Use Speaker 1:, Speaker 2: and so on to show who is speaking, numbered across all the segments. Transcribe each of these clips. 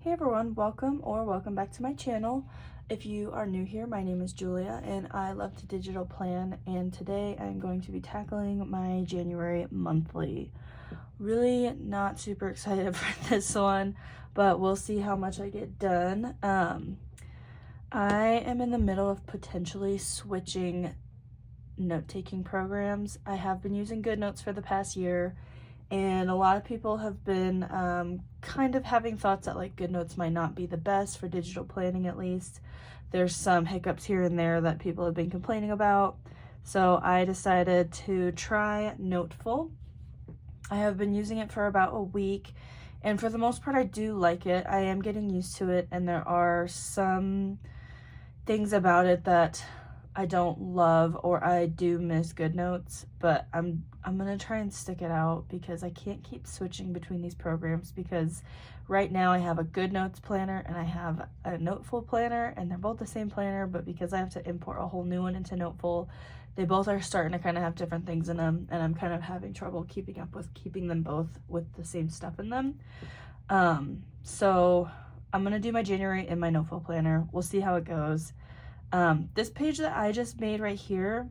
Speaker 1: Hey everyone, welcome back to my channel. If you are new here, my name is Julia and I love to digital plan, and today I'm going to be tackling my January monthly. Really not super excited for this one, but we'll see how much I get done. I am in the middle of potentially switching note-taking programs. I have been using Goodnotes for the past year, and a lot of people have been kind of having thoughts that like Goodnotes might not be the best for digital planning. At least there's some hiccups here and there that people have been complaining about, so I decided to try Noteful. I have been using it for about a week, and for the most part I do like it. I am getting used to it, and there are some things about it that I don't love, or I do miss Goodnotes, but I'm gonna try and stick it out because I can't keep switching between these programs, because right now I have a Goodnotes planner and I have a Noteful planner, and they're both the same planner, but because I have to import a whole new one into Noteful, they both are starting to kind of have different things in them, and I'm kind of having trouble keeping up with keeping them both with the same stuff in them. So I'm gonna do my January in my Noteful planner. We'll see how it goes. This page that I just made right here,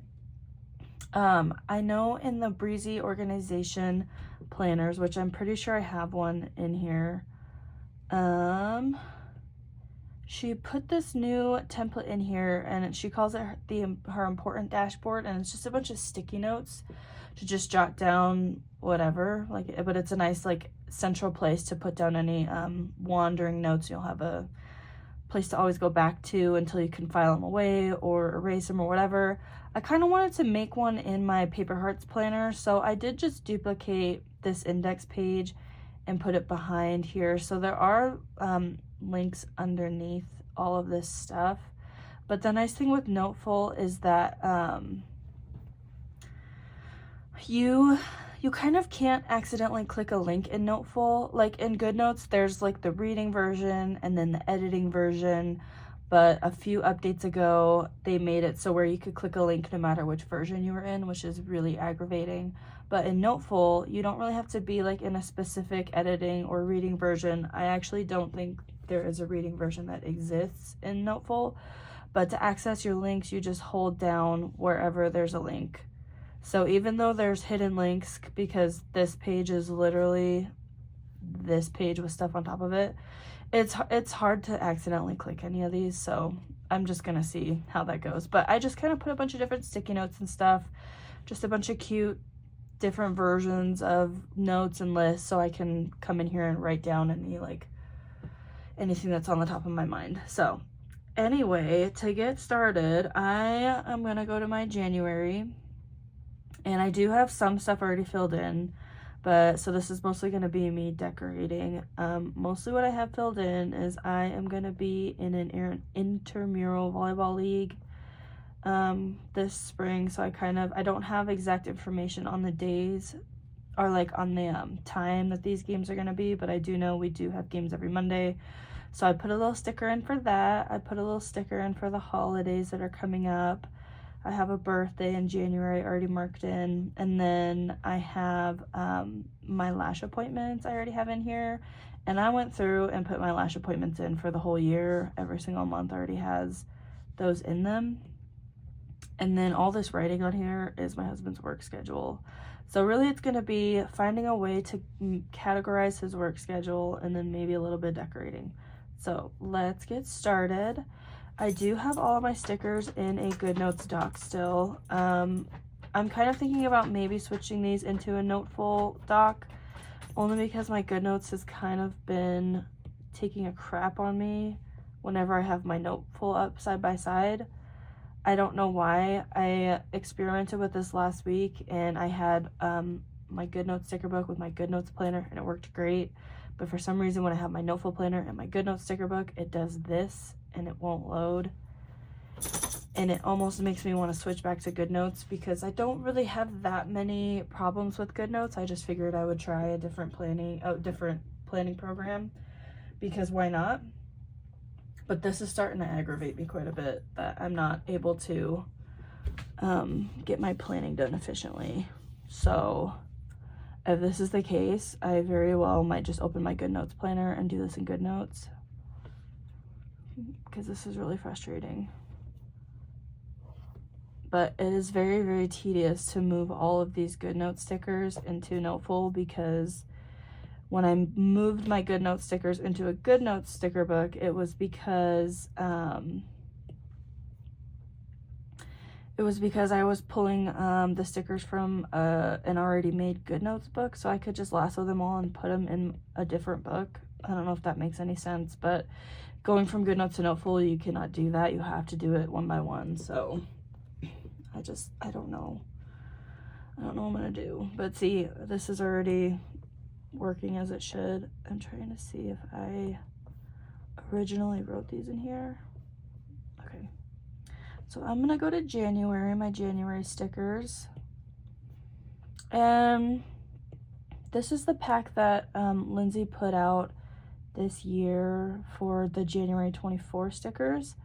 Speaker 1: I know in the Breezy organization planners, which I'm pretty sure I have one in here, she put this new template in here, and she calls it her important dashboard, and it's just a bunch of sticky notes to just jot down whatever, like, but it's a nice like central place to put down any wandering notes. You'll have a place to always go back to until you can file them away or erase them or whatever. I kind of wanted to make one in my Paper Hearts planner, so I did just duplicate this index page and put it behind here. So there are links underneath all of this stuff. But the nice thing with Noteful is that you kind of can't accidentally click a link in Noteful. Like in Goodnotes, there's like the reading version and then the editing version, but a few updates ago, they made it so where you could click a link no matter which version you were in, which is really aggravating. But in Noteful, you don't really have to be like in a specific editing or reading version. I actually don't think there is a reading version that exists in Noteful, but to access your links, you just hold down wherever there's a link. So even though there's hidden links, because this page is literally this page with stuff on top of it, it's hard to accidentally click any of these, so I'm just gonna see how that goes. But I just kind of put a bunch of different sticky notes and stuff, just a bunch of cute different versions of notes and lists, so I can come in here and write down anything that's on the top of my mind. So anyway, to get started, I am gonna go to my January, and I do have some stuff already filled in, but so this is mostly going to be me decorating. Mostly what I have filled in is I am going to be in an intramural volleyball league this spring, so I don't have exact information on the days or like on the time that these games are going to be, but I do know we do have games every Monday. So I put a little sticker in for that. I put a little sticker in for the holidays that are coming up. I have a birthday in January already marked in, and then I have my lash appointments I already have in here, and I went through and put my lash appointments in for the whole year. Every single month already has those in them. And then all this writing on here is my husband's work schedule. So really it's going to be finding a way to categorize his work schedule, and then maybe a little bit of decorating. So let's get started. I do have all of my stickers in a Goodnotes doc still. I'm kind of thinking about maybe switching these into a Noteful doc, only because my Goodnotes has kind of been taking a crap on me whenever I have my Noteful up side by side. I don't know why. I experimented with this last week, and I had my Goodnotes sticker book with my Goodnotes planner, and it worked great. But for some reason, when I have my Noteful planner and my Goodnotes sticker book, it does this, and it won't load. And it almost makes me want to switch back to Goodnotes, because I don't really have that many problems with Goodnotes. I just figured I would try a different planning program, because why not? But this is starting to aggravate me quite a bit, that I'm not able to get my planning done efficiently. So if this is the case, I very well might just open my Goodnotes planner and do this in Goodnotes. because this is really frustrating. But it is very, very tedious to move all of these Goodnotes stickers into Noteful, because when I moved my Goodnotes stickers into a Goodnotes sticker book, it was because I was pulling the stickers from an already made Goodnotes book, so I could just lasso them all and put them in a different book. I don't know if that makes any sense, but going from Goodnotes to Noteful, you cannot do that. You have to do it one by one, so I don't know. I don't know what I'm gonna do. But see, this is already working as it should. I'm trying to see if I originally wrote these in here. Okay. So I'm gonna go to January, my January stickers. And this is the pack that Lindsay put out this year for the January 24 stickers.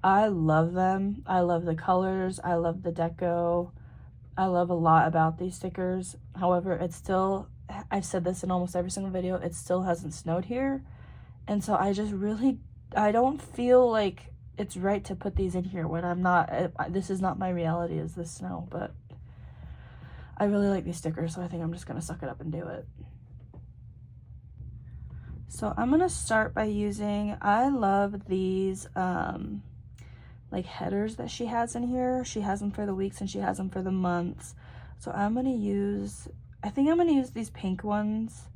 Speaker 1: I love them. I love the colors. I love the deco. I love a lot about these stickers. However, it's still, I've said this in almost every single video, it still hasn't snowed here. And so I don't feel like it's right to put these in here when I'm not, this is not my reality, is this snow. But I really like these stickers, so I think I'm just gonna suck it up and do it. So I'm gonna start by using, I love these like headers that she has in here. She has them for the weeks and she has them for the months. So I'm gonna use, I think I'm gonna use these pink ones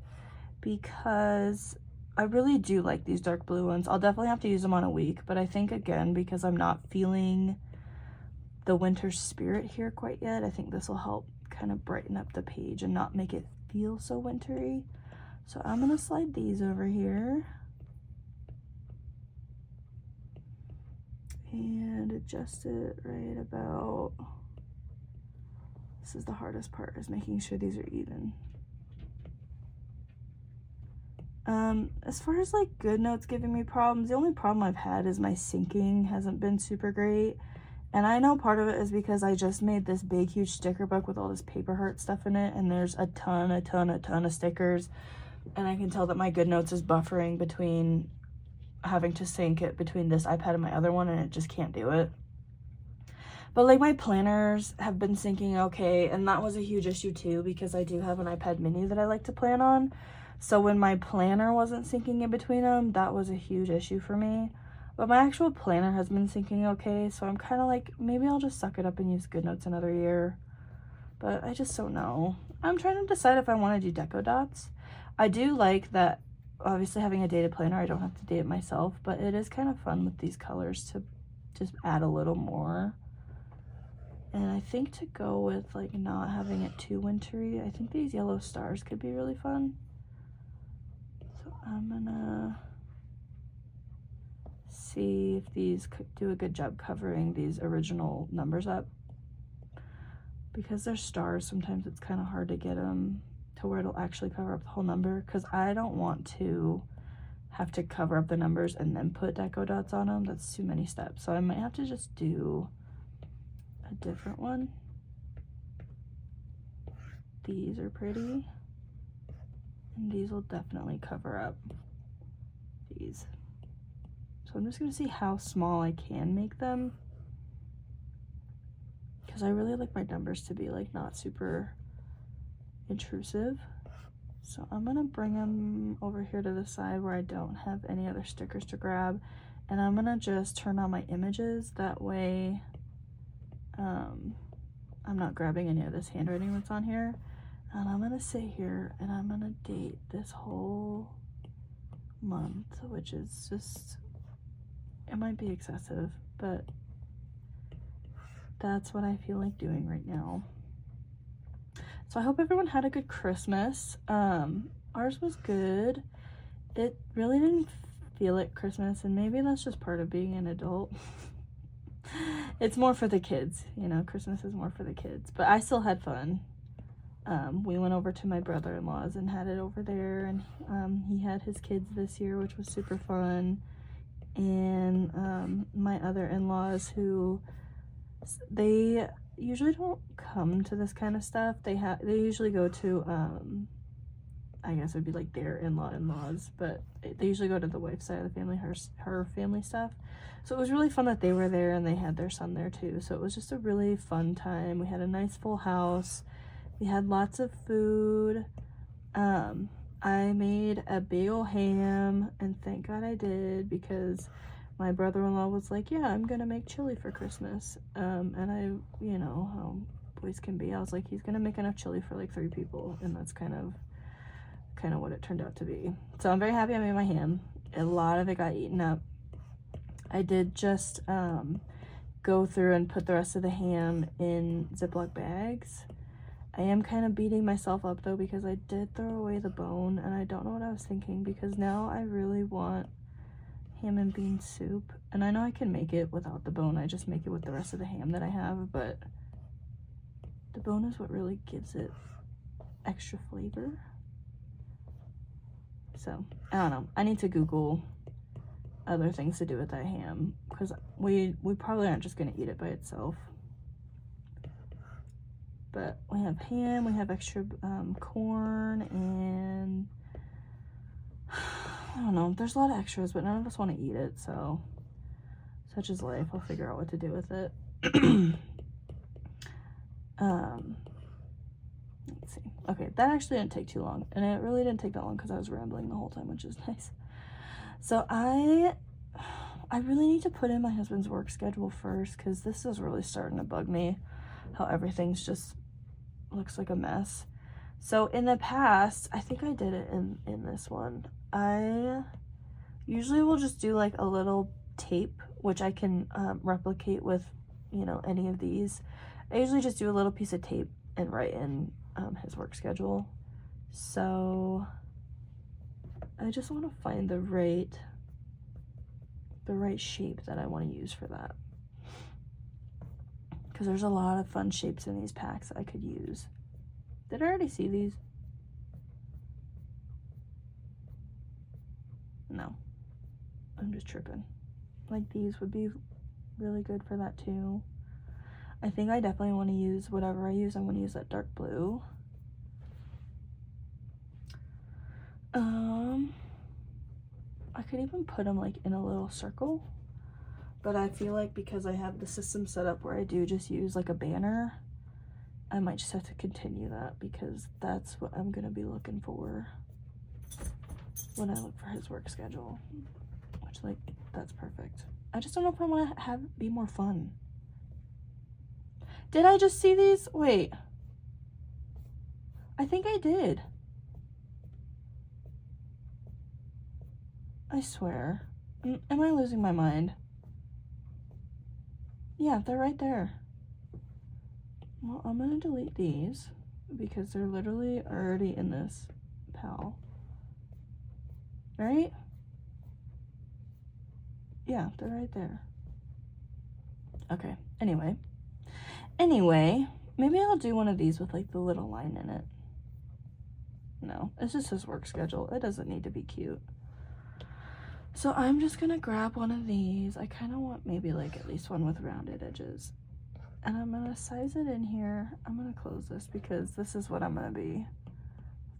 Speaker 1: because I really do like these dark blue ones. I'll definitely have to use them on a week, but I think, again, because I'm not feeling the winter spirit here quite yet, I think this will help kind of brighten up the page and not make it feel so wintry. So I'm gonna slide these over here and adjust it right about, this is the hardest part, is making sure these are even. As far as like Goodnotes giving me problems, the only problem I've had is my syncing hasn't been super great. And I know part of it is because I just made this big, huge sticker book with all this paper heart stuff in it, and there's a ton of stickers. And I can tell that my Goodnotes is buffering between having to sync it between this iPad and my other one, and it just can't do it. But like my planners have been syncing okay, and that was a huge issue too, because I do have an iPad mini that I like to plan on. So when my planner wasn't syncing in between them, that was a huge issue for me. But my actual planner has been syncing okay, so I'm kind of like, maybe I'll just suck it up and use Goodnotes another year. But I just don't know. I'm trying to decide if I want to do deco dots. I do like that, obviously having a dated planner, I don't have to date it myself, but it is kind of fun with these colors to just add a little more. And I think to go with like not having it too wintry, I think these yellow stars could be really fun. So I'm gonna see if these could do a good job covering these original numbers up. Because they're stars, sometimes it's kind of hard to get them to where it'll actually cover up the whole number, because I don't want to have to cover up the numbers and then put deco dots on them. That's too many steps. So I might have to just do a different one. These are pretty, and these will definitely cover up these. So I'm just gonna see how small I can make them, because I really like my numbers to be like not super intrusive. So I'm gonna bring them over here to the side where I don't have any other stickers to grab, and I'm gonna just turn on my images. That way I'm not grabbing any of this handwriting that's on here. And I'm gonna sit here and I'm gonna date this whole month, which is just, it might be excessive, but that's what I feel like doing right now. So I hope everyone had a good Christmas. Ours was good. It really didn't feel like Christmas, and maybe that's just part of being an adult. It's more for the kids, you know, Christmas is more for the kids, but I still had fun. We went over to my brother-in-law's and had it over there, and he had his kids this year, which was super fun. And my other in-laws, who they usually don't come to this kind of stuff. They usually go to I guess it would be like their in-laws, but they usually go to the wife's side of the family, her family stuff. So it was really fun that they were there and they had their son there too. So it was just a really fun time. We had a nice full house. We had lots of food. I made a bagel ham, and thank God I did, because my brother-in-law was like, yeah, I'm gonna make chili for Christmas. And I, you know how boys can be. I was like, he's gonna make enough chili for like 3 people, and that's kind of what it turned out to be. So I'm very happy I made my ham. A lot of it got eaten up. I did just go through and put the rest of the ham in Ziploc bags. I am kind of beating myself up though, because I did throw away the bone, and I don't know what I was thinking, because now I really want ham and bean soup. And I know I can make it without the bone. I just make it with the rest of the ham that I have, but the bone is what really gives it extra flavor. So, I don't know. I need to Google other things to do with that ham, because we probably aren't just going to eat it by itself. But we have ham, we have extra corn, and I don't know. There's a lot of extras, but none of us want to eat it, so such is life. I'll figure out what to do with it. Let's see. Okay, that actually didn't take too long, and it really didn't take that long because I was rambling the whole time, which is nice. So I really need to put in my husband's work schedule first, because this is really starting to bug me, how everything's just looks like a mess. So in the past, I think I did it in this one, I usually will just do like a little tape, which I can replicate with, you know, any of these. I usually just do a little piece of tape and write in his work schedule. So I just want to find the right shape that I want to use for that, because there's a lot of fun shapes in these packs that I could use. Did I already see these? No, I'm just tripping. Like, these would be really good for that too. I think I definitely want to use whatever I use. I'm going to use that dark blue. I could even put them like in a little circle, but I feel like because I have the system set up where I do just use like a banner, I might just have to continue that, because that's what I'm going to be looking for when I look for his work schedule, which, like, that's perfect. I just don't know if I want to be more fun. Did I just see these? Wait. I think I did. I swear. Am I losing my mind? Yeah, they're right there. Well, I'm gonna delete these because they're literally already in this pal. Right? Yeah, they're right there. Okay, anyway, maybe I'll do one of these with like the little line in it. No, it's just his work schedule. It doesn't need to be cute. So I'm just gonna grab one of these. I kind of want maybe like at least one with rounded edges. And I'm gonna size it in here. I'm gonna close this because this is what I'm gonna be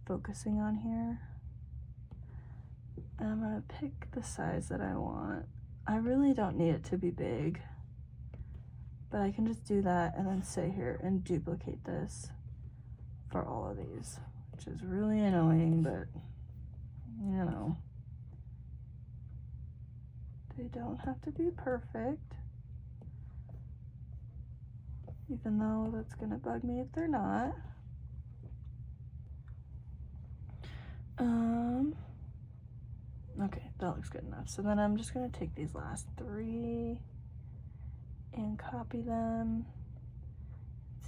Speaker 1: focusing on here. And I'm gonna pick the size that I want. I really don't need it to be big, but I can just do that and then sit here and duplicate this for all of these, which is really annoying, but you know, they don't have to be perfect, even though that's gonna bug me if they're not. Okay, that looks good enough. So then I'm just gonna take these last 3 and copy them.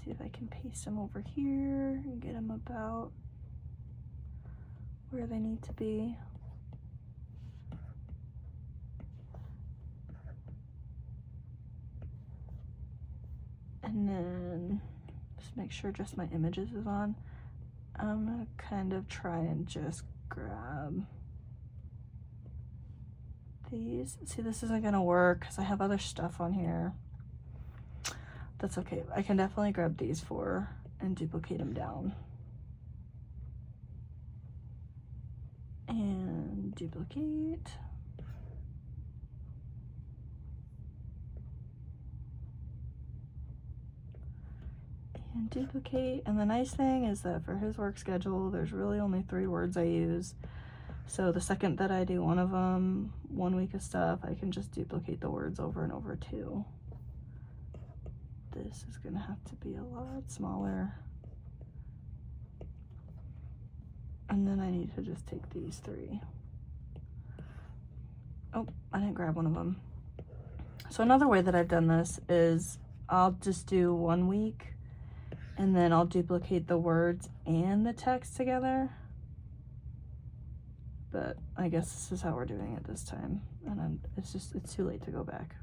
Speaker 1: See if I can paste them over here and get them about where they need to be. And then just make sure just my images is on. I'm gonna kind of try and just grab these. See, this isn't gonna work because I have other stuff on here. That's okay. I can definitely grab these 4 and duplicate them down. and duplicate. And duplicate. And the nice thing is that for his work schedule, there's really only 3 words I use. So the second that I do one of them, 1 week of stuff, I can just duplicate the words over and over too. This is gonna have to be a lot smaller. And then I need to just take these 3. Oh, I didn't grab one of them. So another way that I've done this is I'll just do 1 week and then I'll duplicate the words and the text together. But I guess this is how we're doing it this time. And it's too late to go back.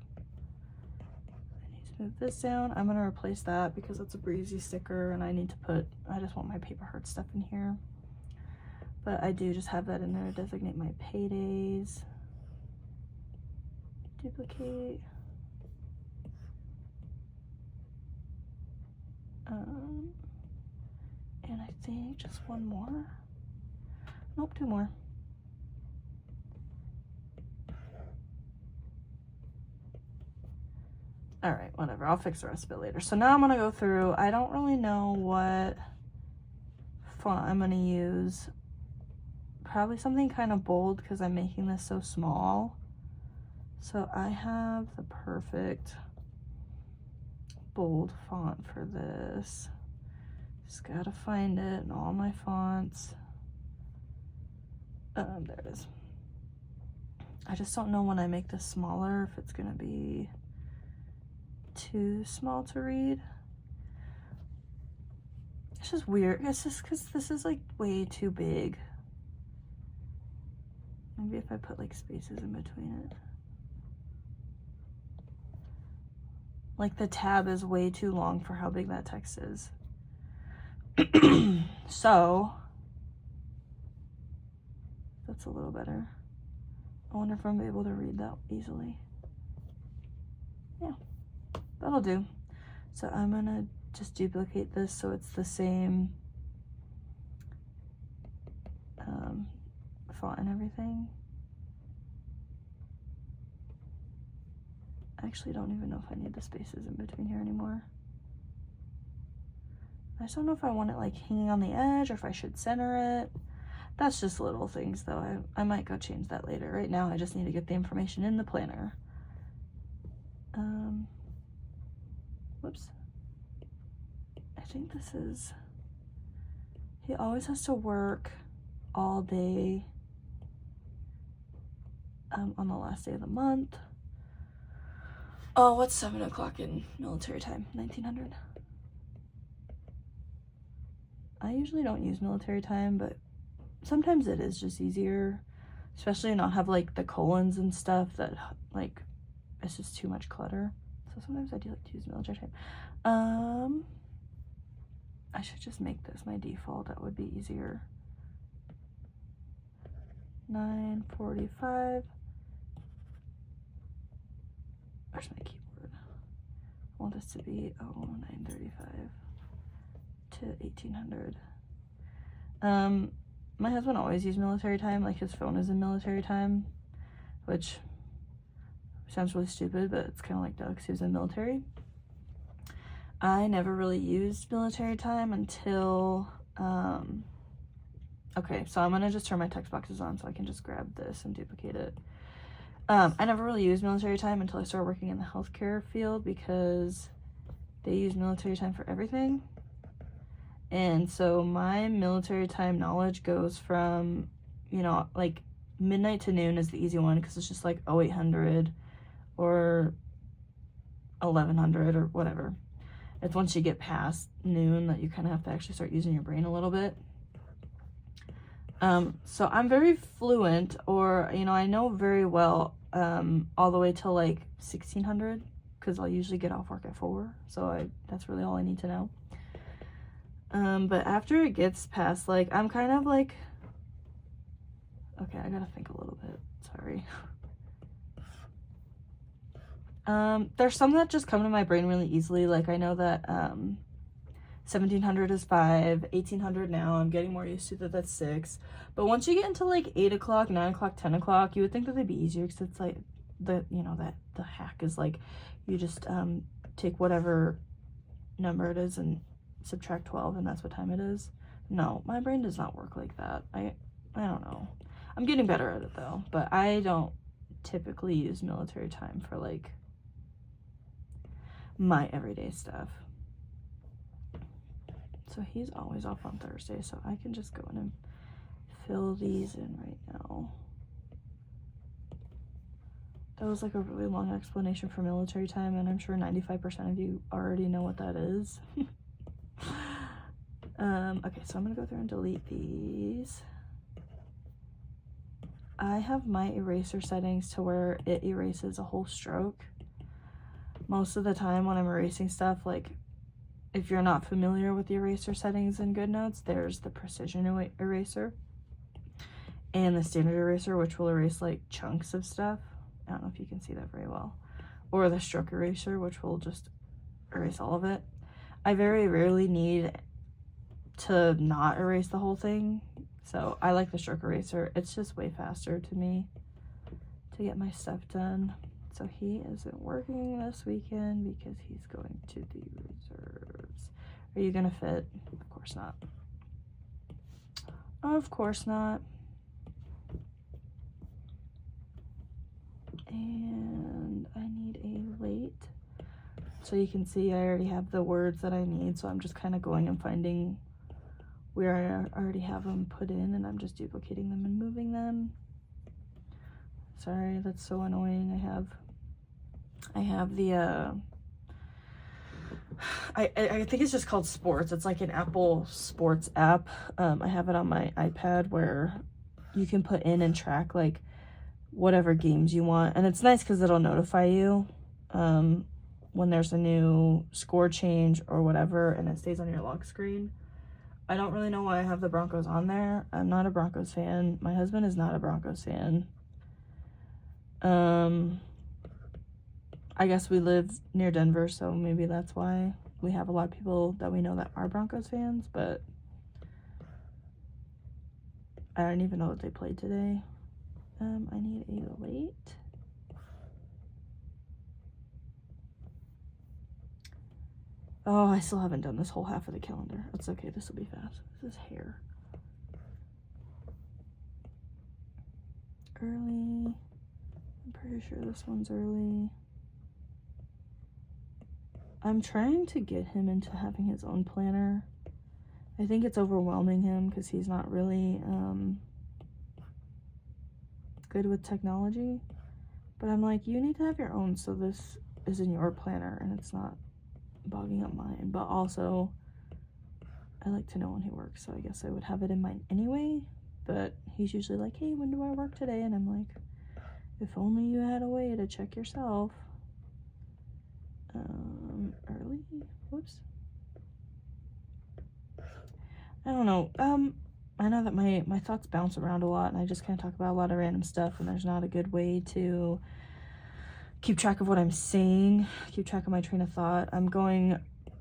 Speaker 1: I need to move this down. I'm gonna replace that because it's a breezy sticker and I just want my paper heart stuff in here. But I do just have that in there to designate my paydays. Duplicate. And I think just 1 more. Nope, 2 more. All right, whatever, I'll fix the rest of it later. So now I'm gonna go through, I don't really know what font I'm gonna use. Probably something kind of bold because I'm making this so small. So I have the perfect bold font for this. Just gotta find it in all my fonts. There it is. I just don't know when I make this smaller if it's gonna be too small to read. It's just weird. It's just because this is like way too big. Maybe if I put like spaces in between it. Like the tab is way too long for how big that text is. So that's a little better. I wonder if I'm able to read that easily. Yeah, that'll do. So I'm gonna just duplicate this so it's the same font and everything. I actually don't even know if I need the spaces in between here anymore. I just don't know if I want it like hanging on the edge or if I should center it. That's just little things though. I might go change that later. Right now I just need to get the information in the planner. Whoops. I think this is, he always has to work all day on the last day of the month. Oh, what's 7 o'clock in military time? 1900. I usually don't use military time, but sometimes it is just easier, especially not have like the colons and stuff that like it's just too much clutter. So sometimes I do like to use military time. I should just make this my default. That would be easier. 9:45. Where's my keyboard? I want this to be 9:35 to 1800. My husband always used military time, like his phone is in military time, which sounds really stupid, but it's kind of like Doug, because he was in the military. I never really used military time until, okay, so I'm gonna just turn my text boxes on so I can just grab this and duplicate it. I never really used military time until I started working in the healthcare field because they use military time for everything. And so my military time knowledge goes from, you know, like midnight to noon is the easy one because it's just like 0800 or 1100 or whatever. It's once you get past noon that you kind of have to actually start using your brain a little bit. So I'm very fluent, or, you know, I know very well all the way till like 1600 because I'll usually get off work at 4. So that's really all I need to know. But after it gets past, like, I'm kind of like, okay, I gotta think a little bit, sorry. There's some that just come to my brain really easily. Like I know that 1700 is 5, 1800 now. I'm getting more used to that. That's 6. But once you get into like 8 o'clock, 9 o'clock, 10 o'clock, you would think that they'd be easier because it's like the, you know, that the hack is like you just take whatever number it is and subtract 12 and that's what time it is. No, my brain does not work like that. I don't know. I'm getting better at it though, but I don't typically use military time for like my everyday stuff. So he's always off on Thursday, so I can just go in and fill these in right now. That was like a really long explanation for military time, and I'm sure 95% of you already know what that is. Okay, so I'm gonna go through and delete these. I have my eraser settings to where it erases a whole stroke. Most of the time when I'm erasing stuff, like if you're not familiar with the eraser settings in Goodnotes, there's the precision eraser and the standard eraser, which will erase like chunks of stuff. I don't know if you can see that very well. Or the stroke eraser, which will just erase all of it. I very rarely need to not erase the whole thing, so I like the stroke eraser. It's just way faster to me to get my stuff done. So he isn't working this weekend because he's going to the reserves. Are you gonna fit? Of course not. Of course not. And I need a late. So you can see I already have the words that I need, so I'm just kind of going and finding where I already have them put in, and I'm just duplicating them and moving them. Sorry, that's so annoying. I have the I think it's just called Sports. It's like an Apple Sports app. I have it on my iPad where you can put in and track like whatever games you want, and it's nice because it'll notify you when there's a new score change or whatever, and it stays on your lock screen. I don't really know why I have the Broncos on there. I'm not a Broncos fan. My husband is not a Broncos fan. I guess we live near Denver, so maybe that's why we have a lot of people that we know that are Broncos fans, but I don't even know that they played today. I need a late. Oh, I still haven't done this whole half of the calendar. That's okay, this will be fast. This is hair. Early. I'm pretty sure this one's early. I'm trying to get him into having his own planner. I think it's overwhelming him because he's not really good with technology. But I'm like, you need to have your own so this is in your planner and it's not bogging up mine. But also, I like to know when he works, so I guess I would have it in mine anyway. But he's usually like, hey, when do I work today? And I'm like, if only you had a way to check yourself. Early? Whoops. I don't know. I know that my thoughts bounce around a lot, and I just kind of talk about a lot of random stuff, and there's not a good way to keep track of what I'm saying, keep track of my train of thought.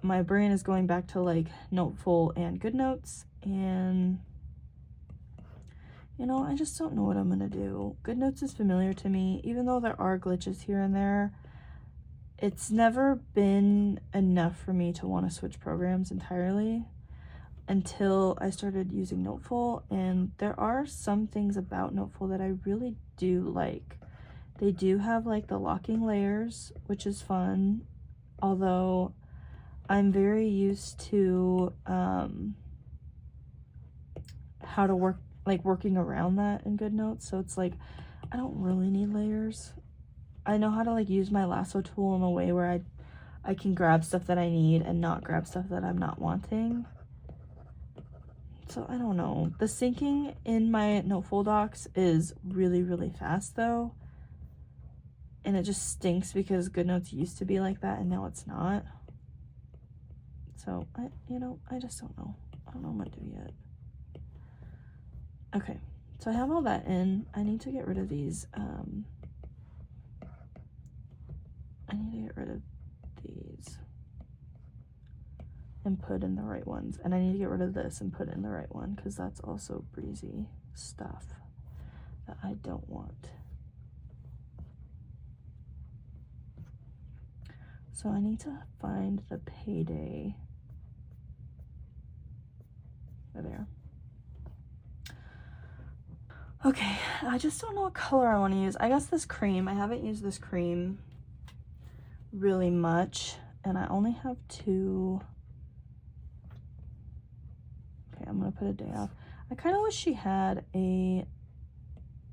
Speaker 1: My brain is going back to like Noteful and Goodnotes, and you know, I just don't know what I'm gonna do. Goodnotes is familiar to me, even though there are glitches here and there. It's never been enough for me to want to switch programs entirely until I started using Noteful, and there are some things about Noteful that I really do like. They do have like the locking layers, which is fun, although I'm very used to how to working around that in Goodnotes, so it's like I don't really need layers. I know how to like use my lasso tool in a way where I can grab stuff that I need and not grab stuff that I'm not wanting. So I don't know. The syncing in my Noteful docs is really, really fast though. And it just stinks because Goodnotes used to be like that and now it's not. So I just don't know. I don't know what I'm gonna do yet. Okay, so I have all that in. I need to get rid of these. and put in the right ones. And I need to get rid of this and put in the right one, because that's also breezy stuff that I don't want. So I need to find the payday. There. Okay, I just don't know what color I want to use. I guess this cream. I haven't used this cream really much, and I only have 2. Okay, I'm gonna put a day off. I kind of wish she had a,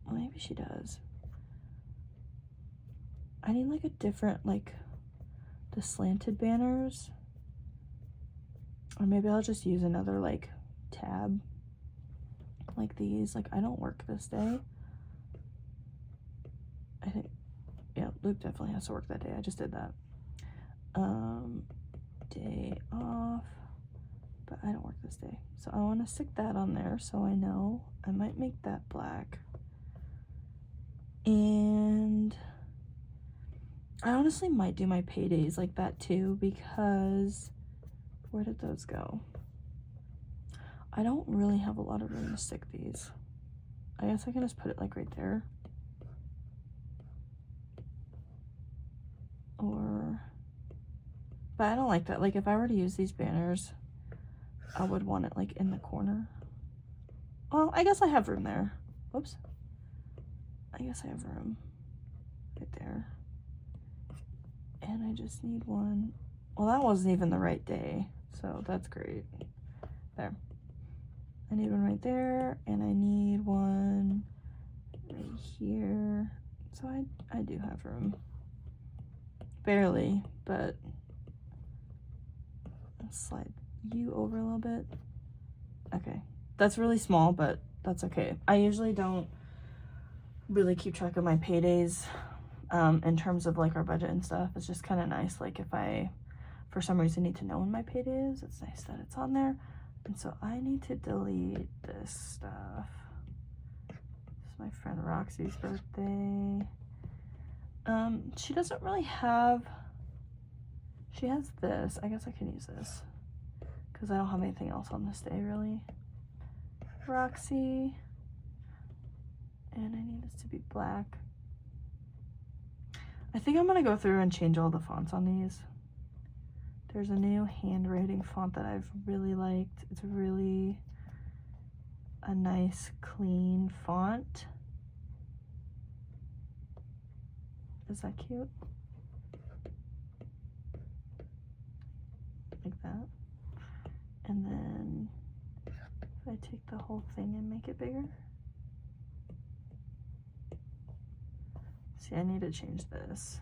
Speaker 1: well, maybe she does. I need like a different, like the slanted banners, or maybe I'll just use another like tab like these. Like, I don't work this day. I think, yeah, Luke definitely has to work that day. I just did that. Day off, but I don't work this day. So I want to stick that on there so I know. I might make that black. And I honestly might do my paydays like that too, because where did those go? I don't really have a lot of room to stick these. I guess I can just put it like right there. Or, but I don't like that. Like, if I were to use these banners, I would want it like in the corner. Well, I guess I have room there. Whoops. I guess I have room right there. And I just need one. Well, that wasn't even the right day, so that's great. There. I need one right there, and I need one right here. So I do have room. Barely, but I'll slide you over a little bit. Okay. That's really small, but that's okay. I usually don't really keep track of my paydays in terms of like our budget and stuff. It's just kind of nice, like if I for some reason need to know when my payday is, it's nice that it's on there. And so I need to delete this stuff. It's my friend Roxy's birthday. She doesn't really have, she has this. I guess I can use this because I don't have anything else on this day really. Roxy. And I need this to be black. I think I'm gonna go through and change all the fonts on these. There's a new handwriting font that I've really liked. It's really a nice, clean font. Is that cute? Like that. And then if I take the whole thing and make it bigger. See, I need to change this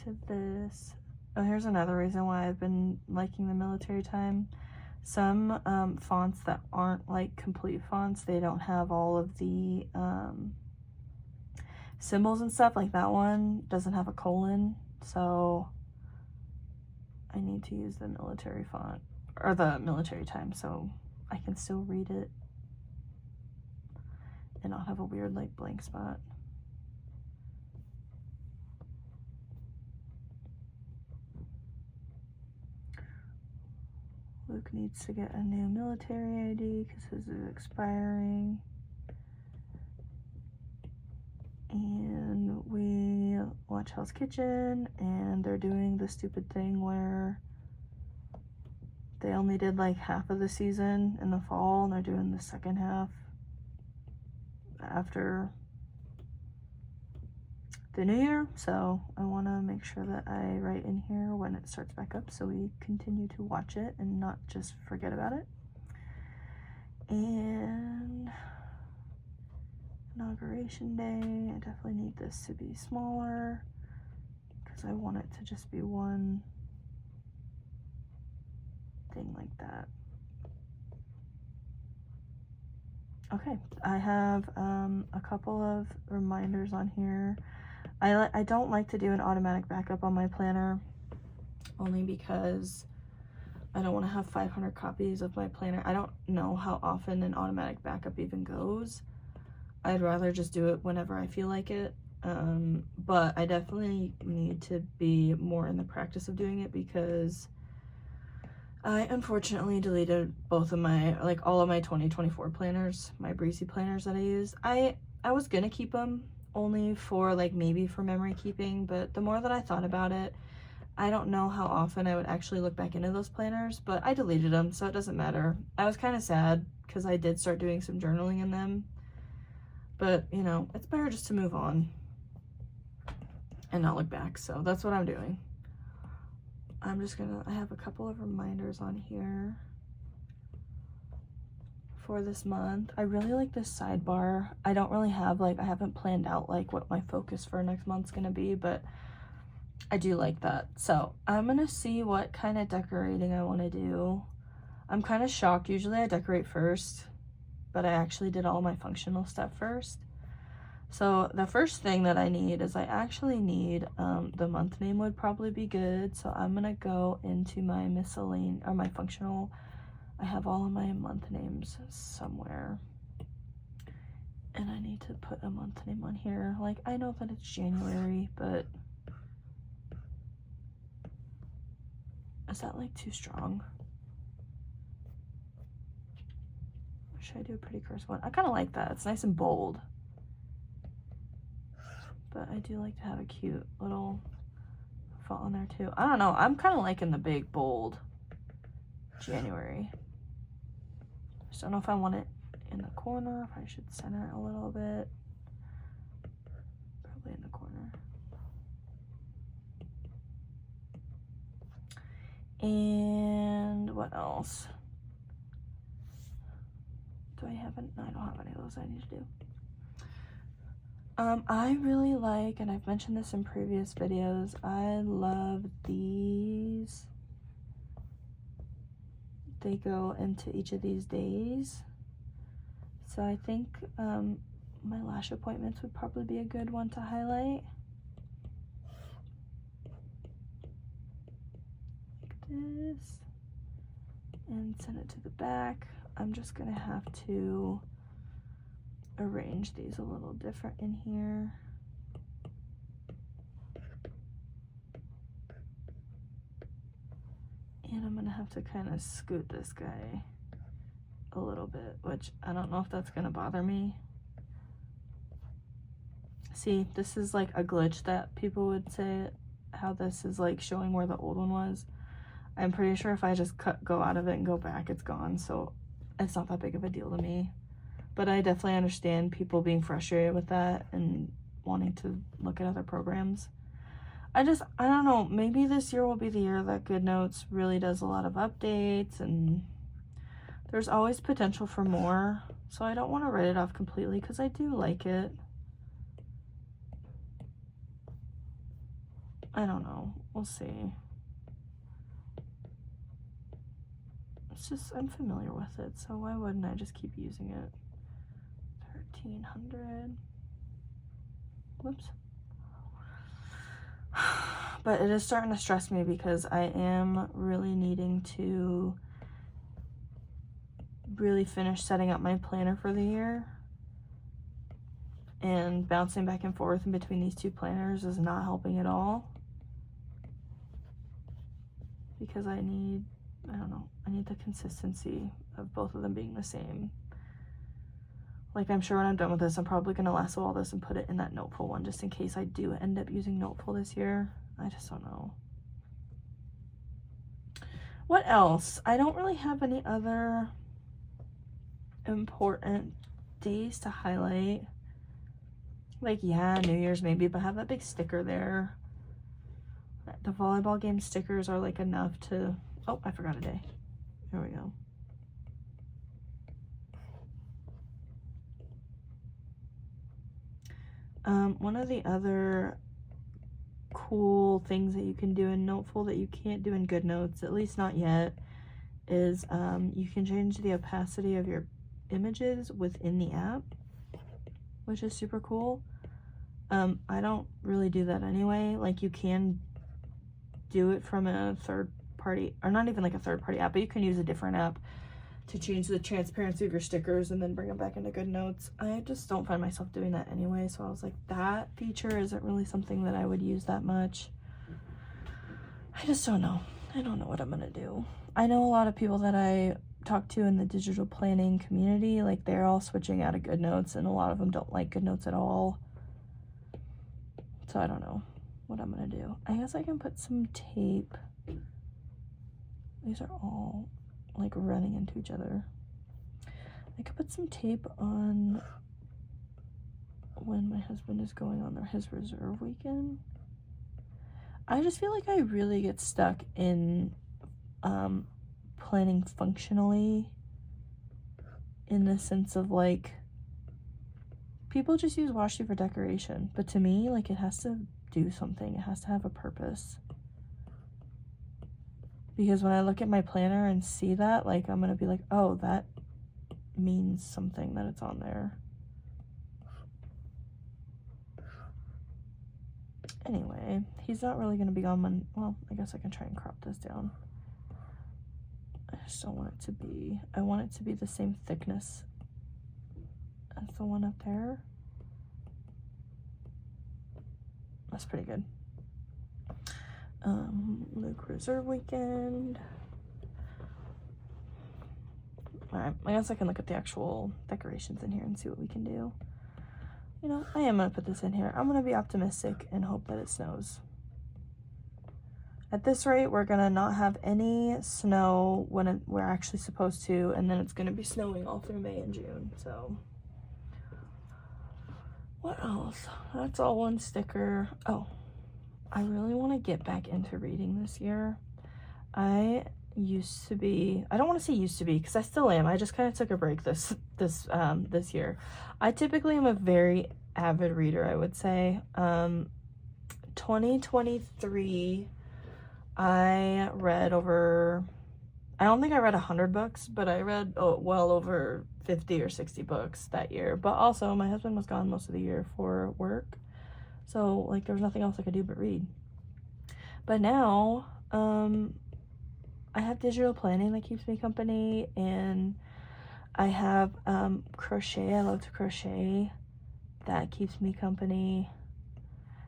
Speaker 1: to this. Oh, here's another reason why I've been liking the military time. Some fonts that aren't like complete fonts, they don't have all of the symbols and stuff. Like that one doesn't have a colon, so I need to use the military font, or the military time, so I can still read it and not have a weird like blank spot. Luke needs to get a new military ID because his is expiring. And we watch Hell's Kitchen, and they're doing the stupid thing where they only did like half of the season in the fall, and they're doing the second half after the new year. So I want to make sure that I write in here when it starts back up so we continue to watch it and not just forget about it. And inauguration day, I definitely need this to be smaller because I want it to just be one thing like that. Okay, I have a couple of reminders on here. I don't like to do an automatic backup on my planner, only because I don't want to have 500 copies of my planner. I don't know how often an automatic backup even goes. I'd rather just do it whenever I feel like it. But I definitely need to be more in the practice of doing it because I unfortunately deleted both of my, like all of my 2024 planners, my Breezy planners that I use. I was gonna keep them only for like maybe for memory keeping, but the more that I thought about it, I don't know how often I would actually look back into those planners, but I deleted them, so it doesn't matter. I was kind of sad because I did start doing some journaling in them, but you know, it's better just to move on and not look back, so that's what I'm doing. I'm just gonna, I have a couple of reminders on here for this month. I really like this sidebar. I don't really have like, I haven't planned out like what my focus for next month's gonna be, but I do like that. So I'm gonna see what kind of decorating I want to do. I'm kind of shocked. Usually I decorate first, but I actually did all my functional stuff first. So the first thing that I need is I actually need, the month name would probably be good. So I'm gonna go into my miscellaneous, or my functional. I have all of my month names somewhere. And I need to put a month name on here. Like, I know that it's January, but is that like too strong? Or should I do a pretty cursive one? I kind of like that. It's nice and bold. But I do like to have a cute little font on there too. I don't know. I'm kind of liking the big, bold January. Just don't know if I want it in the corner, if I should center it a little bit. Probably in the corner. And what else? Do I have any? No, I don't have any of those I need to do. I really like, and I've mentioned this in previous videos, I love these. They go into each of these days. So I think my lash appointments would probably be a good one to highlight. Like this. And send it to the back. I'm just gonna have to arrange these a little different in here. And I'm gonna have to kind of scoot this guy a little bit, which I don't know if that's gonna bother me. See, this is like a glitch that people would say, how this is like showing where the old one was. I'm pretty sure if I just go out of it and go back, it's gone, so it's not that big of a deal to me. But I definitely understand people being frustrated with that and wanting to look at other programs. I don't know, maybe this year will be the year that Goodnotes really does a lot of updates, and there's always potential for more. So I don't want to write it off completely because I do like it. I don't know, we'll see. It's just, I'm familiar with it, so why wouldn't I just keep using it? 1300. Whoops. But it is starting to stress me because I am really needing to really finish setting up my planner for the year. And bouncing back and forth in between these two planners is not helping at all. Because I need, I don't know, I need the consistency of both of them being the same. Like, I'm sure when I'm done with this, I'm probably going to lasso all this and put it in that Noteful one just in case I do end up using Noteful this year. I just don't know. What else? I don't really have any other important days to highlight. Like, yeah, New Year's maybe, but have that big sticker there. The volleyball game stickers are like enough to, oh, I forgot a day. Here we go. One of the other cool things that you can do in Noteful that you can't do in Goodnotes, at least not yet, is you can change the opacity of your images within the app, which is super cool. I don't really do that anyway. Like, you can do it from a third party, or not even like a third party app, but you can use a different app to change the transparency of your stickers and then bring them back into Goodnotes. I just don't find myself doing that anyway, so I was like, that feature isn't really something that I would use that much. I just don't know. I don't know what I'm gonna do. I know a lot of people that I talk to in the digital planning community, like they're all switching out of Goodnotes, and a lot of them don't like Goodnotes at all. So I don't know what I'm gonna do. I guess I can put some tape. These are all like running into each other. I could put some tape on when my husband is going on his reserve weekend. I just feel like I really get stuck in planning functionally, in the sense of like, people just use washi for decoration, but to me, like, it has to do something. It has to have a purpose. Because when I look at my planner and see that, like, I'm gonna be like, oh, that means something that it's on there. Anyway, he's not really gonna be gone when, well, I guess I can try and crop this down. I just don't want it to be, I want it to be the same thickness as the one up there. That's pretty good. Luke reserve weekend. Alright, I guess I can look at the actual decorations in here and see what we can do. You know, I am gonna put this in here. I'm gonna be optimistic and hope that it snows. At this rate, we're gonna not have any snow when we're actually supposed to, and then it's gonna be snowing all through May and June, so. What else? That's all one sticker. Oh, I really want to get back into reading this year. I used to be, I don't want to say used to be, because I still am. I just kind of took a break this year. I typically am a very avid reader, I would say. 2023, I read over, I don't think I read 100 books, but I read well over 50 or 60 books that year. But also, my husband was gone most of the year for work, so like there was nothing else I could do but read. But now, I have digital planning that keeps me company, and I have crochet. I love to crochet. That keeps me company.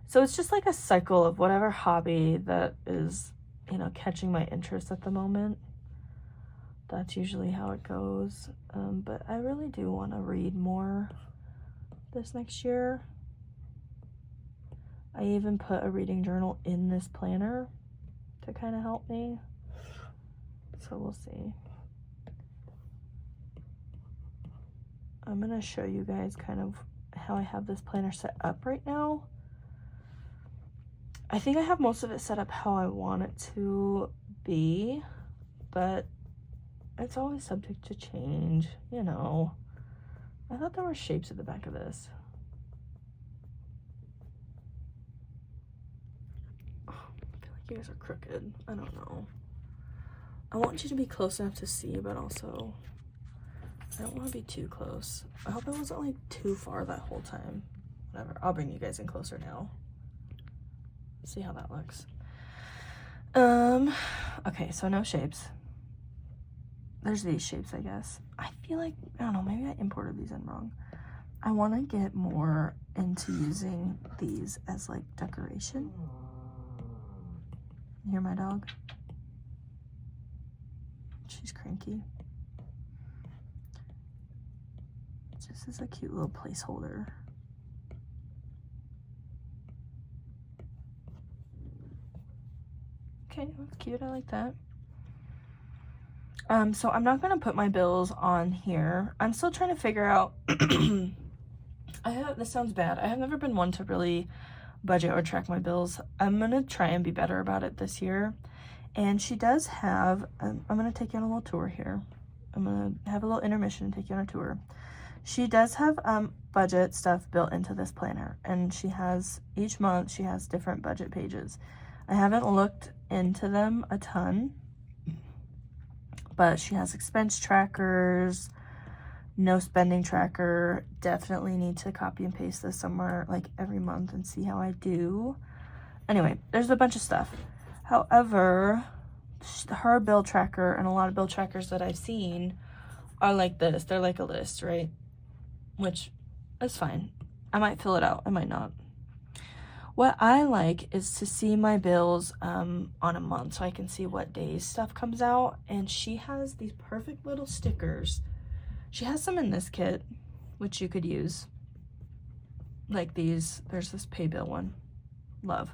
Speaker 1: So it's just like a cycle of whatever hobby that is, you know, catching my interest at the moment. That's usually how it goes. But I really do want to read more this next year. I even put a reading journal in this planner to kind of help me. So we'll see. I'm going to show you guys kind of how I have this planner set up right now. I think I have most of it set up how I want it to be, but it's always subject to change, you know. I thought there were shapes at the back of this. Oh, I feel like you guys are crooked. I don't know. I want you to be close enough to see, but also I don't want to be too close. I hope it wasn't like too far that whole time. Whatever, I'll bring you guys in closer now. See how that looks. Okay, so no shapes. There's these shapes, I guess. I feel like, I don't know, maybe I imported these in wrong. I want to get more into using these as like decoration. You hear my dog? She's cranky. This is a cute little placeholder. Okay, that's cute. I like that. So I'm not gonna put my bills on here. I'm still trying to figure out. This sounds bad. I have never been one to really budget or track my bills. I'm gonna try and be better about it this year. And she does have. I'm gonna take you on a little tour here. I'm gonna have a little intermission and take you on a tour. She does have budget stuff built into this planner, and she has each month she has different budget pages. I haven't looked into them a ton, but she has expense trackers, no spending tracker. Definitely need to copy and paste this somewhere like every month and see how I do. Anyway, there's a bunch of stuff. However, her bill tracker and a lot of bill trackers that I've seen are like this. They're like a list, right? Which is fine. I might fill it out. I might not. What I like is to see my bills on a month so I can see what days stuff comes out. And she has these perfect little stickers. She has some in this kit, which you could use. Like these. There's this pay bill one. Love.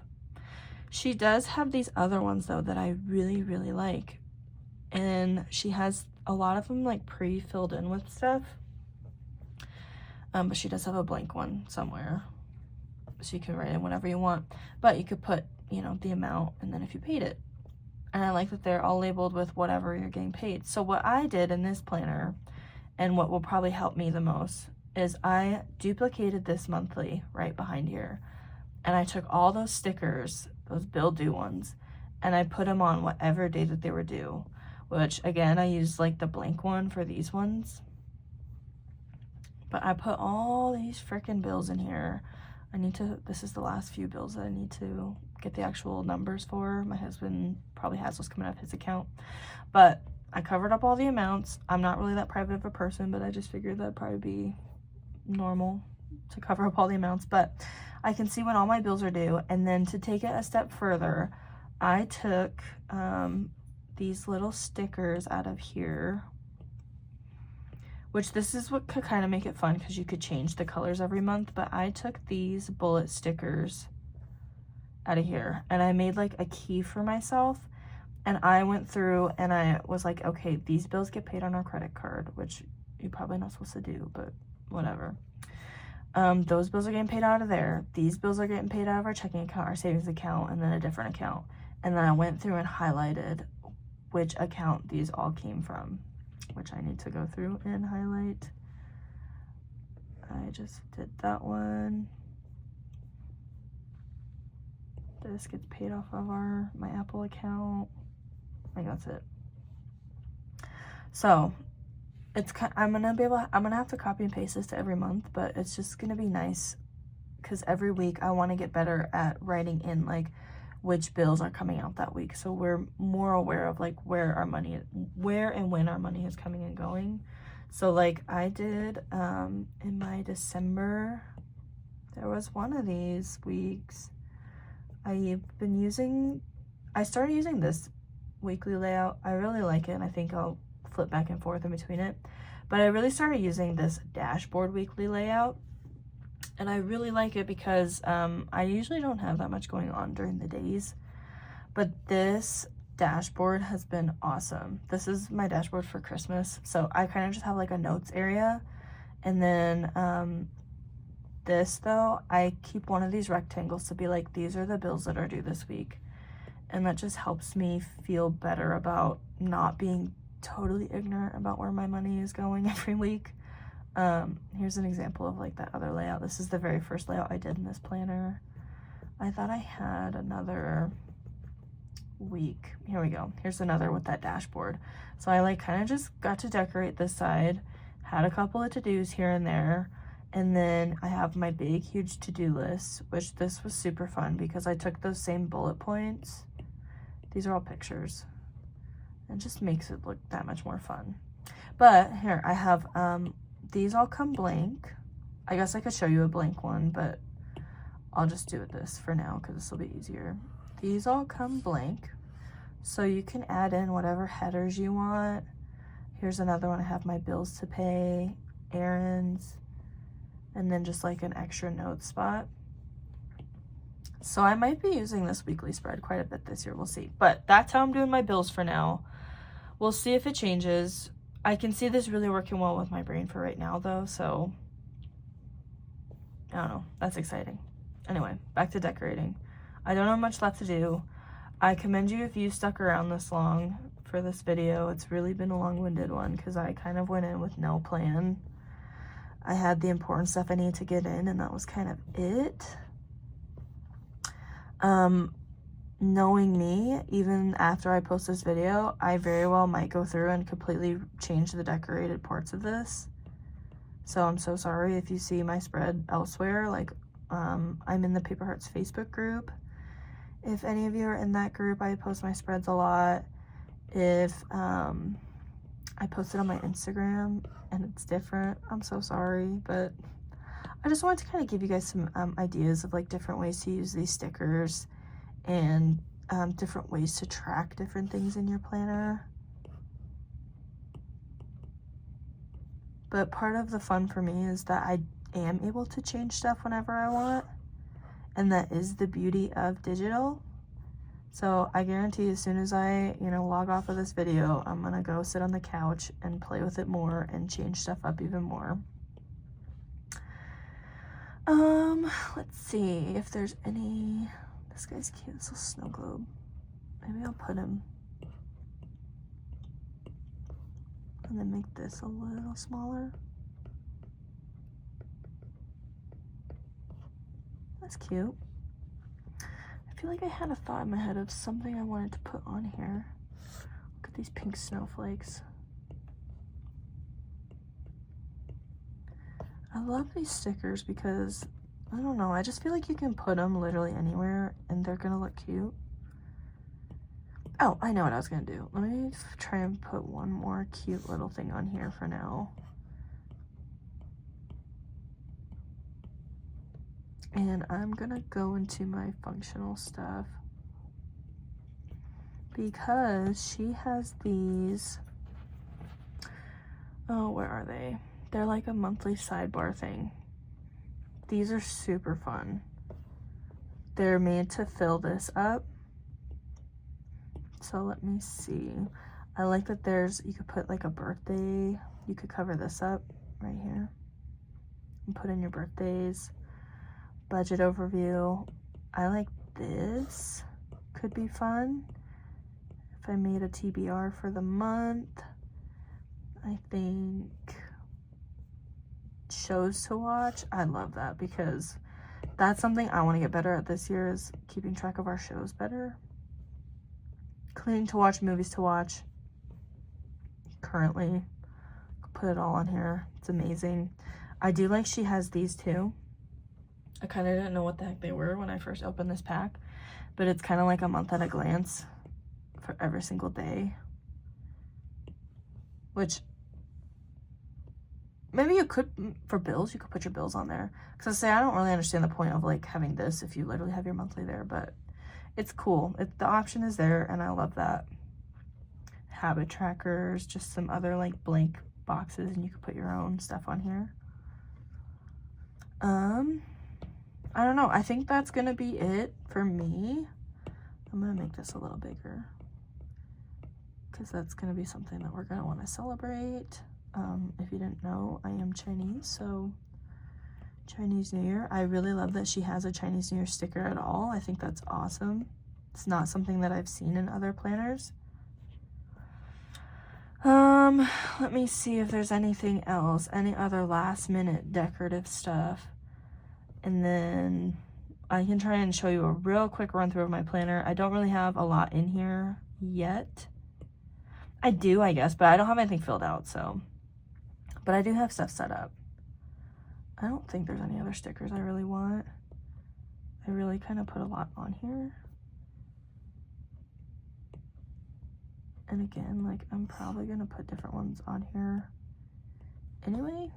Speaker 1: She does have these other ones though that I really, really like. And she has a lot of them like pre-filled in with stuff. But she does have a blank one somewhere. So you can write in whatever you want. But you could put, you know, the amount and then if you paid it. And I like that they're all labeled with whatever you're getting paid. So what I did in this planner, and what will probably help me the most, is I duplicated this monthly right behind here. And I took all those stickers, those bill due ones, and I put them on whatever day that they were due. Which, again, I used like the blank one for these ones. But I put all these freaking bills in here. This is the last few bills that I need to get the actual numbers for. My husband probably has those coming out of his account. But I covered up all the amounts. I'm not really that private of a person, but I just figured that'd probably be normal to cover up all the amounts. But I can see when all my bills are due. And then to take it a step further, I took these little stickers out of here, which this is what could kind of make it fun because you could change the colors every month. But I took these bullet stickers out of here and I made like a key for myself. And I went through and I was like, okay, these bills get paid on our credit card, which you're probably not supposed to do, but whatever. Those bills are getting paid out of there. These bills are getting paid out of our checking account, our savings account, and then a different account. And then I went through and highlighted which account these all came from, which I need to go through and highlight. I just did that one. This gets paid off of my Apple account. I think that's it. So I'm gonna have to copy and paste this to every month, but it's just gonna be nice because every week I want to get better at writing in like which bills are coming out that week, so we're more aware of like where and when our money is coming and going. So like I did in my December, there was one of these weeks I started using this weekly layout. I really like it and I think I'll flip back and forth in between it, but I really started using this dashboard weekly layout. And I really like it because I usually don't have that much going on during the days. But this dashboard has been awesome. This is my dashboard for Christmas. So I kind of just have like a notes area. And then this though, I keep one of these rectangles to be like, these are the bills that are due this week. And that just helps me feel better about not being totally ignorant about where my money is going every week. Here's an example of like that other layout. This is the very first layout I did in this planner. I thought I had another week. Here we go. Here's another with that dashboard. So I like kind of just got to decorate this side, had a couple of to-dos here and there, and then I have my big huge to-do list, which this was super fun because I took those same bullet points. These are all pictures. It just makes it look that much more fun. But here I have these all come blank. I guess I could show you a blank one, but I'll just do this for now because this will be easier. These all come blank, so you can add in whatever headers you want. Here's another one. I have my bills to pay, errands, and then just like an extra note spot. So I might be using this weekly spread quite a bit this year. We'll see. But that's how I'm doing my bills for now. We'll see if it changes. I can see this really working well with my brain for right now though, so I don't know. That's exciting. Anyway, back to decorating. I don't have much left to do. I commend you if you stuck around this long for this video. It's really been a long-winded one because I kind of went in with no plan. I had the important stuff I needed to get in and that was kind of it. Knowing me, even after I post this video, I very well might go through and completely change the decorated parts of this. So I'm so sorry if you see my spread elsewhere. Like, I'm in the Paper Hearts Facebook group. If any of you are in that group, I post my spreads a lot. If I post it on my Instagram and it's different, I'm so sorry, but I just wanted to kind of give you guys some ideas of like different ways to use these stickers and different ways to track different things in your planner. But part of the fun for me is that I am able to change stuff whenever I want, and that is the beauty of digital. So I guarantee as soon as I, log off of this video, I'm gonna go sit on the couch and play with it more and change stuff up even more. Let's see if there's any, this guy's cute, this little snow globe. Maybe I'll put him, and then make this a little smaller. That's cute. I feel like I had a thought in my head of something I wanted to put on here. Look at these pink snowflakes. I love these stickers because, I don't know, I just feel like you can put them literally anywhere and they're gonna look cute. Oh, I know what I was gonna do. Let me try and put one more cute little thing on here for now. And I'm gonna go into my functional stuff because she has these, oh, where are they? They're like a monthly sidebar thing. These are super fun. They're made to fill this up. So let me see. I like that you could put like a birthday. You could cover this up right here and put in your birthdays. Budget overview. I like this. Could be fun. If I made a TBR for the month. I think shows to watch. I love that because that's something I want to get better at this year, is keeping track of our shows better. Cleaning to watch, movies to watch. Currently, put it all on here. It's amazing. I do like she has these too. I kind of didn't know what the heck they were when I first opened this pack, but it's kind of like a month at a glance for every single day, which maybe you could, for bills, you could put your bills on there. Because I don't really understand the point of like having this if you literally have your monthly there, but it's cool. The option is there, and I love that. Habit trackers, just some other like blank boxes, and you could put your own stuff on here. I don't know. I think that's gonna be it for me. I'm gonna make this a little bigger because that's gonna be something that we're gonna want to celebrate. If you didn't know, I am Chinese, so Chinese New Year. I really love that she has a Chinese New Year sticker at all. I think that's awesome. It's not something that I've seen in other planners. Let me see if there's anything else, any other last minute decorative stuff. And then I can try and show you a real quick run through of my planner. I don't really have a lot in here yet. I do, I guess, but I don't have anything filled out, so. But I do have stuff set up. I don't think there's any other stickers I really want. I really kind of put a lot on here. And again, like, I'm probably gonna put different ones on here anyway.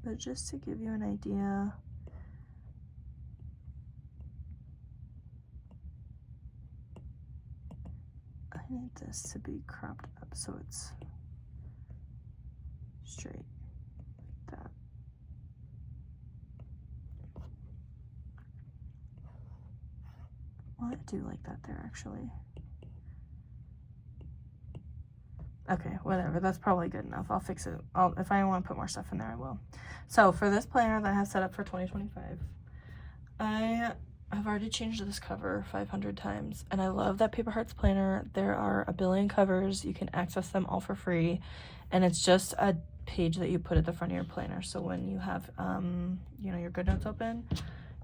Speaker 1: But just to give you an idea, I need this to be cropped up so it's straight like that. Well, I do like that there actually. Okay, whatever, that's probably good enough. I'll fix it. If I want to put more stuff in there, I will. So for this planner that I have set up for 2025, I have already changed this cover 500 times, and I love that Paper Hearts planner. There are a billion covers. You can access them all for free, and it's just a page that you put at the front of your planner. So when you have, your Goodnotes open,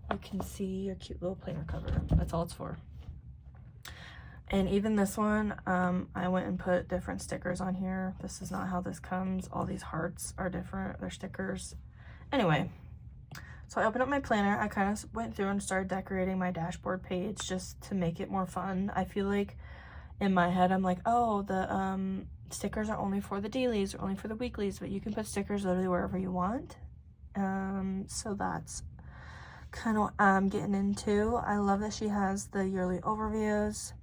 Speaker 1: you can see your cute little planner cover. That's all it's for. And even this one, I went and put different stickers on here. This is not how this comes. All these hearts are different. They're stickers. Anyway, so I opened up my planner. I kind of went through and started decorating my dashboard page just to make it more fun. I feel like in my head, I'm like, oh, the stickers are only for the dailies or only for the weeklies, but you can put stickers literally wherever you want. So that's kind of what I'm getting into. I love that she has the yearly overviews,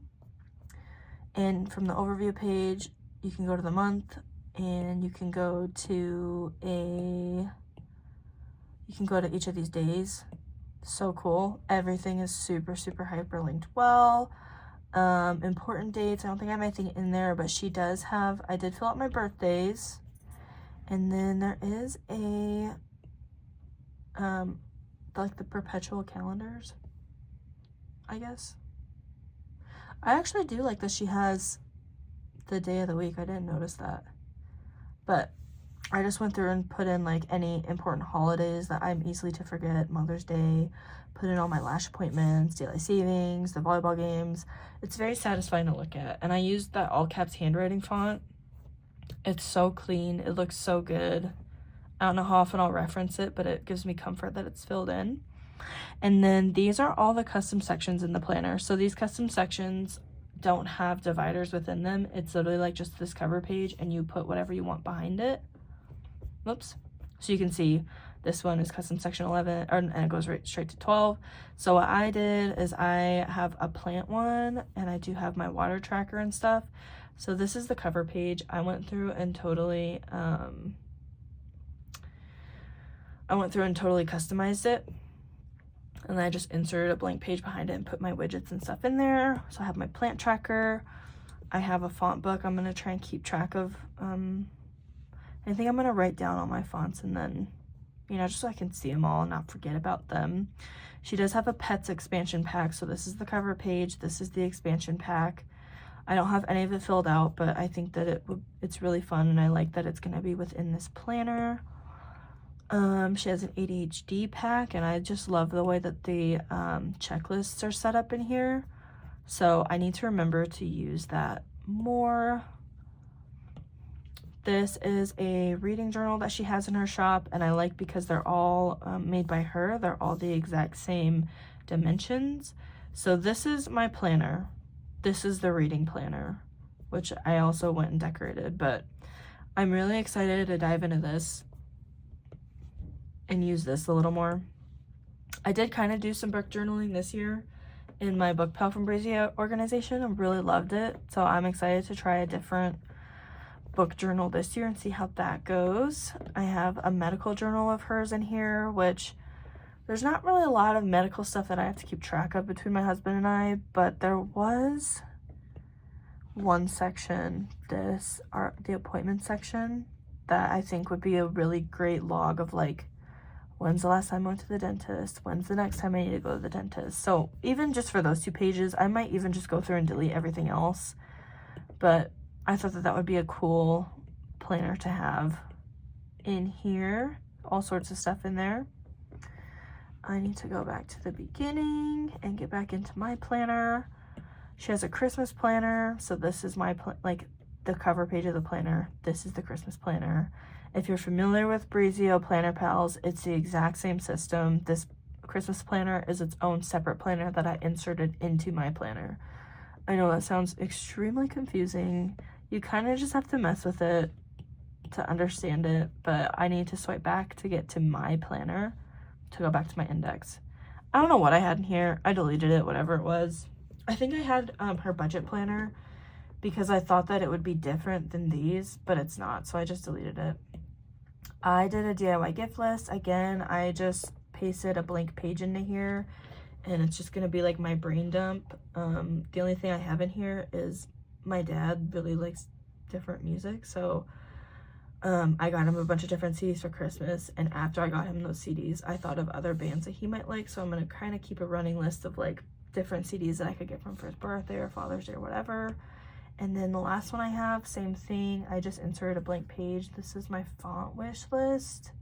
Speaker 1: and from the overview page you can go to the month, and you can go to each of these days. So cool. Everything is super hyperlinked well. Important dates, I don't think I have anything in there, but she does have, I did fill out my birthdays, and then there is a like the perpetual calendars, I guess. I actually do like that she has the day of the week. I didn't notice that, but I just went through and put in like any important holidays that I'm easily to forget. Mother's Day, put in all my lash appointments, daylight savings, the volleyball games. It's very satisfying to look at, and I used that all caps handwriting font. It's so clean, it looks so good. I don't know how often I'll reference it, but it gives me comfort that it's filled in. And then these are all the custom sections in the planner. So these custom sections don't have dividers within them. It's literally like just this cover page, and you put whatever you want behind it. Whoops. So you can see this one is custom section 11, and it goes right straight to 12. So what I did is I have a plant one, and I do have my water tracker and stuff. So this is the cover page. I went through and totally customized it, and then I just inserted a blank page behind it and put my widgets and stuff in there. So I have my plant tracker. I have a font book. I'm going to try and keep track of I think I'm going to write down all my fonts, and then, you know, just so I can see them all and not forget about them. She does have a pets expansion pack. So this is the cover page. This is the expansion pack. I don't have any of it filled out, but I think that it's really fun, and I like that it's going to be within this planner. She has an ADHD pack, and I just love the way that the checklists are set up in here. So I need to remember to use that more. This is a reading journal that she has in her shop, and I like because they're all made by her. They're all the exact same dimensions. So this is my planner. This is the reading planner, which I also went and decorated, but I'm really excited to dive into this and use this a little more. I did kind of do some book journaling this year in my book pal from Brazio organization. I really loved it, so I'm excited to try a different book journal this year and see how that goes. I have a medical journal of hers in here, which there's not really a lot of medical stuff that I have to keep track of between my husband and I, but there was one section, the appointment section, that I think would be a really great log of like, when's the last time I went to the dentist? When's the next time I need to go to the dentist? So even just for those 2 pages, I might even just go through and delete everything else. But I thought that that would be a cool planner to have in here. All sorts of stuff in there. I need to go back to the beginning and get back into my planner. She has a Christmas planner. So this is my, like the cover page of the planner. This is the Christmas planner. If you're familiar with Brazio Planner Pals, it's the exact same system. This Christmas planner is its own separate planner that I inserted into my planner. I know that sounds extremely confusing. You kind of just have to mess with it to understand it, but I need to swipe back to get to my planner to go back to my index. I don't know what I had in here. I deleted it, whatever it was. I think I had her budget planner because I thought that it would be different than these, but it's not, so I just deleted it. I did a DIY gift list. Again, I just pasted a blank page into here, and it's just gonna be like my brain dump. The only thing I have in here is my dad really likes different music, so I got him a bunch of different CDs for Christmas, and after I got him those CDs, I thought of other bands that he might like, so I'm gonna kind of keep a running list of like different CDs that I could get from for his birthday or Father's Day or whatever. And then the last one I have, same thing, I just inserted a blank page. This is my font wish list.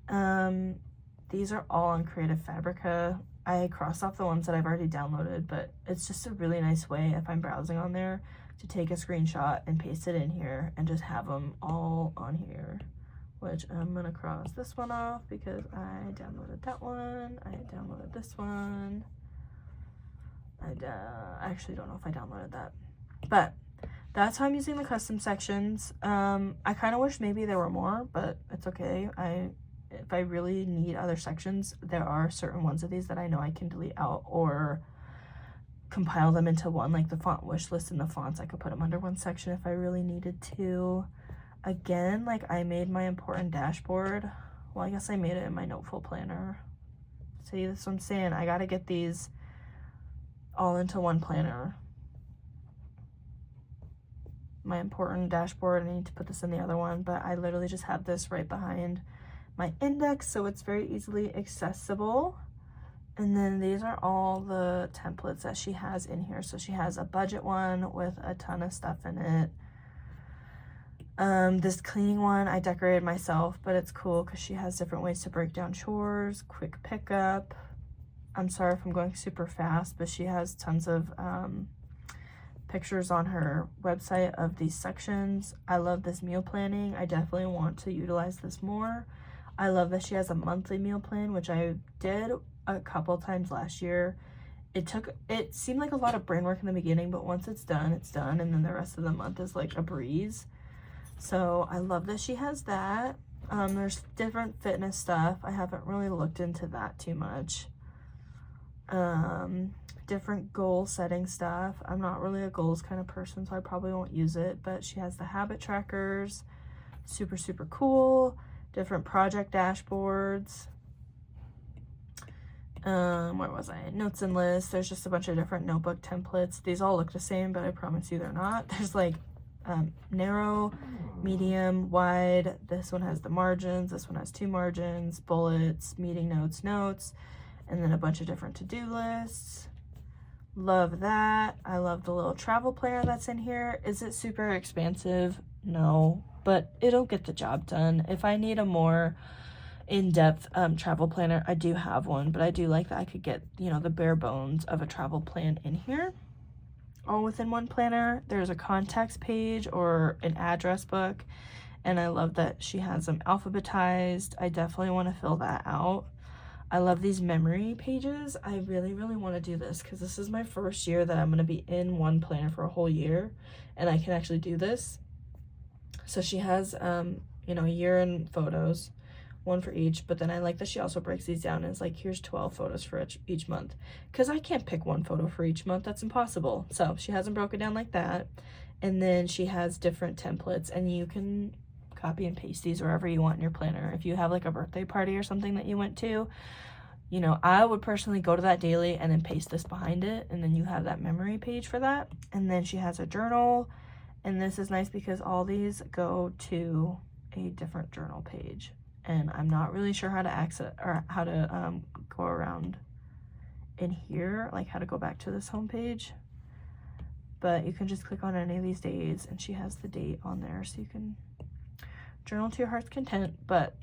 Speaker 1: These are all on Creative Fabrica. I crossed off the ones that I've already downloaded, but it's just a really nice way if I'm browsing on there to take a screenshot and paste it in here and just have them all on here, which I'm gonna cross this one off because I downloaded that one. I downloaded this one. I actually don't know if I downloaded that, but that's how I'm using the custom sections. I kind of wish maybe there were more, but it's okay. if I really need other sections, there are certain ones of these that I know I can delete out or compile them into one, like the font wish list and the fonts. I could put them under one section if I really needed to. Again, like I made my important dashboard. Well, I guess I made it in my Noteful planner. See, that's what I'm saying. I gotta get these all into one planner. My important dashboard, I need to put this in the other one, but I literally just have this right behind my index, so it's very easily accessible. And then these are all the templates that she has in here. So she has a budget one with a ton of stuff in it. This cleaning one I decorated myself, but it's cool because she has different ways to break down chores, quick pickup. I'm sorry if I'm going super fast, but she has tons of pictures on her website of these sections. I love this meal planning. I definitely want to utilize this more. I love that she has a monthly meal plan, which I did a couple times last year. It seemed like a lot of brain work in the beginning, but once it's done, and then the rest of the month is like a breeze. So I love that she has that. There's different fitness stuff. I haven't really looked into that too much. Different goal setting stuff. I'm not really a goals kind of person, so I probably won't use it, but she has the habit trackers. Super, super cool. Different project dashboards. Where was I? Notes and lists. There's just a bunch of different notebook templates. These all look the same, but I promise you they're not. There's like narrow, medium, wide. This one has the margins. This one has 2 margins, bullets, meeting notes, and then a bunch of different to-do lists. Love that. I love the little travel planner that's in here. Is it super expansive? No, but it'll get the job done. If I need a more in-depth travel planner, I do have one, but I do like that I could get, you know, the bare bones of a travel plan in here all within one planner. There's a contacts page or an address book, and I love that she has them alphabetized. I definitely want to fill that out. I love these memory pages. I really, really want to do this because this is my first year that I'm going to be in one planner for a whole year, and I can actually do this. So she has, you know, year in photos, one for each, but then I like that she also breaks these down and it's like, here's 12 photos for each month, because I can't pick one photo for each month. That's impossible. So she hasn't broken down like that. And then she has different templates, and you can copy and paste these wherever you want in your planner. If you have like a birthday party or something that you went to, you know, I would personally go to that daily and then paste this behind it, and then you have that memory page for that. And then she has a journal, and this is nice because all these go to a different journal page, and I'm not really sure how to access or how to go around in here, like how to go back to this home page. But you can just click on any of these days, and she has the date on there, so you can journal to your heart's content. But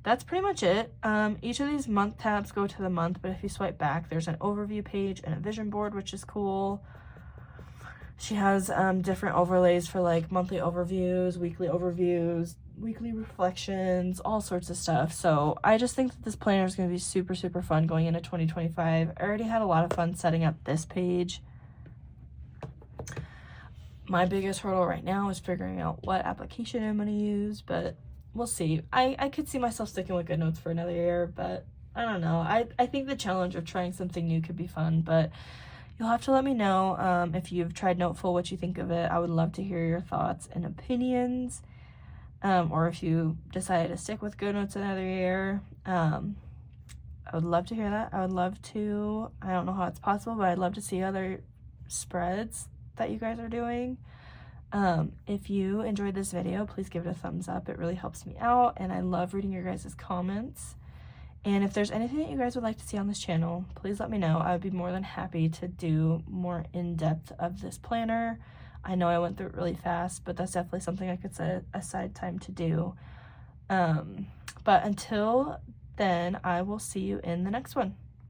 Speaker 1: that's pretty much it. Each of these month tabs go to the month, but if you swipe back, there's an overview page and a vision board, which is cool. She has different overlays for like monthly overviews, weekly reflections, all sorts of stuff. So I just think that this planner is going to be super, super fun going into 2025. I already had a lot of fun setting up this page. My biggest hurdle right now is figuring out what application I'm going to use, but we'll see. I could see myself sticking with Goodnotes for another year, but I don't know. I think the challenge of trying something new could be fun, but you'll have to let me know if you've tried Noteful, what you think of it. I would love to hear your thoughts and opinions, or if you decided to stick with Goodnotes another year. I would love to hear that. I would love to, I don't know how it's possible, but I'd love to see other spreads that you guys are doing. If you enjoyed this video, please give it a thumbs up. It really helps me out, and I love reading your guys' comments. And if there's anything that you guys would like to see on this channel, please let me know. I would be more than happy to do more in-depth of this planner. I know I went through it really fast, but that's definitely something I could set aside time to do. But until then, I will see you in the next one.